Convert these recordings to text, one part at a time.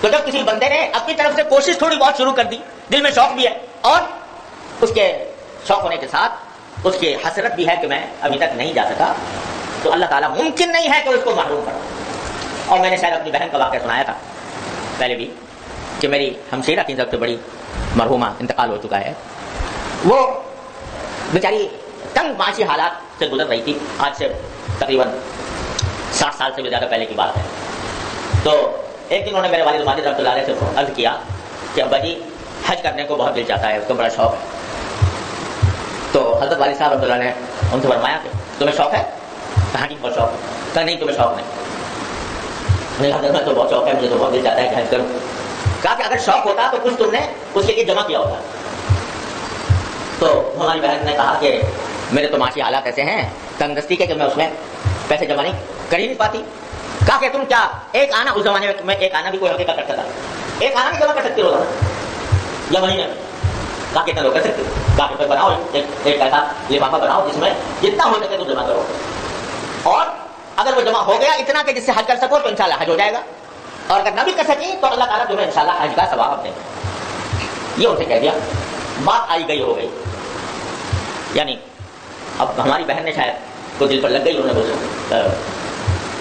تو جب کسی بندے نے اپنی طرف سے کوشش تھوڑی بہت شروع کر دی، دل میں شوق بھی ہے اور اس کے شوق ہونے کے ساتھ اس کی حسرت بھی ہے کہ میں ابھی تک نہیں جا سکا، تو اللہ تعالیٰ ممکن نہیں ہے کہ اس کو محروم کرو. اور میں نے شاید اپنی بہن کا واقعہ سنایا تھا پہلے بھی کہ میری ہمشیرہ کی سب سے بڑی مرحومہ انتقال ہو چکا ہے. وہ بیچاری تنگ معاشی حالات سے گزر رہی تھی. آج سے تقریباً 60 سال سے بھی زیادہ پہلے کی بات ہے. تو ایک دن انہوں نے میرے والد ماجد رحمۃ اللہ علیہ سے عرض کیا کہ ابا جی حج کرنے کو بہت دل چاہتا ہے، اس کو بڑا شوق ہے. تو حضرت والد صاحب رحمۃ اللہ نے ان سے فرمایا کہ تمہیں شوق ہے؟ کہاں جی بہت شوق ہے. کہا نہیں تمہیں شوق نہیں. نہیں حضرت میں تو بہت شوق ہے، مجھے تو بہت دل چاہتا ہے کہ حج کروں. کہا کہ اگر شوق ہوتا تو کچھ تم نے اس کے لیے جمع کیا ہوتا. تو ہماری بہن نے کہا کہ میرے تو معاشی حالات ایسے ہیں تنگ دستی کے کہ میں اس میں پیسے جمع نہیں کر ہی نہیں پاتی. کہا کہ تم کیا ایک آنا، اس زمانے میں ایک آنا بھی کوئی حقیقت کر سکتا، ایک آنا بھی جمع کر سکتے روزانہ یا مہینے میں؟ کہا کتنا لوگ کر سکتے. کہا کہ بناؤ ایک ایسا لفافہ بناؤ جس میں جتنا ہو سکے تو جمع کرو، اور اگر وہ جمع ہو گیا اتنا کہ جس سے حج کر سکو تو انشاءاللہ حج ہو جائے گا، اور اگر نہ بھی کر سکیں تو اللہ تعالیٰ تمہیں انشاءاللہ حج کا ثواب دے گا. یہ ان سے کہہ دیا. بات آئی گئی ہو گئی. یعنی اب ہماری بہن نے شاید کو دل پر لگ گئی، انہوں نے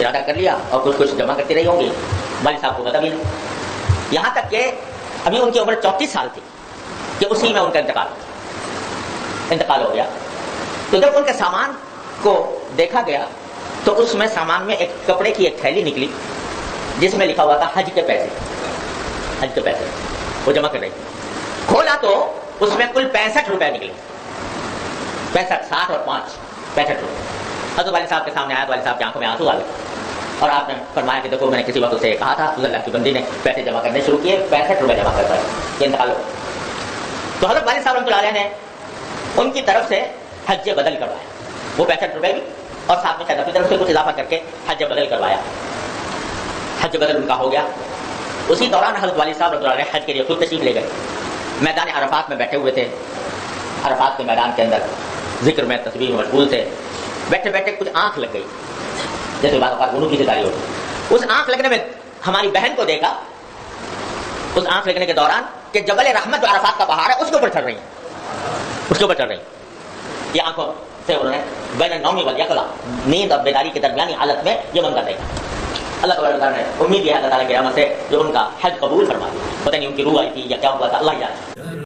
ارادہ کر لیا اور کچھ جمع کرتی رہی ہوں گی. والد صاحب کو پتہ بھی نہیں، یہاں تک کہ ابھی ان کی عمر 34 سال تھی کہ اسی میں ان کا انتقال ہو گیا. تو جب ان کے سامان کو دیکھا گیا تو اس میں سامان میں ایک کپڑے کی ایک تھیلی نکلی جس میں لکھا ہوا تھا حج کے پیسے. حج کے پیسے وہ جمع کر رہی. کھولا تو اس میں کل 65 روپے نکلے. 65 60 اور 5 65 روپے. حضرت والد صاحب کے سامنے آیا تو والد صاحب کی آنکھوں میں آنسو آ گئے اور آپ نے فرمایا کہ دیکھو میں نے کسی وقت اسے کہا تھا، اللہ کی بندی نے پیسے جمع کرنے شروع کیے، 65 روپے جمع کر پائے یہ انتقال ہو. تو حضرت والد صاحب رحمۃ اللہ علیہ نے ان کی طرف سے حج بدل کروایا، وہ 65 روپے بھی اور ساتھ میں شاید اپنی طرف سے کچھ اضافہ کر کے حج بدل کروایا. حج بدل ان کا ہو گیا. اسی دوران حضرت والد صاحب رحمۃ اللہ علیہ حج کے لیے خود تشریف لے گئے. میدان عرفات میں بیٹھے ہوئے تھے. عرفات کے میدان کے اندر ذکر میں تسبیح میں مشغول تھے. بیٹھے بیٹھے کچھ آنکھ لگ گئی، جیسے بعض اوقات وضو کی تیاری ہوتی. اس آنکھ لگنے میں ہماری بہن کو دیکھا اس آنکھ لگنے کے دوران کہ جبل رحمت جو عرفات کا پہاڑ ہے اس کے اوپر چڑھ رہی ہیں، اس کے اوپر چڑھ رہی ہیں. یہ آنکھوں سے انہوں نے بین النوم والیقظہ، نیند اور بیداری کی درمیانی حالت میں یہ منظر دیکھا. اللہ تعالیٰ نے امید ہے اللہ تعالیٰ کی رحمت سے جو ان کا حج قبول فرما دیا. پتہ نہیں ان کی روح آئی تھی یا کیا ہوا تھا، اللہ جانے.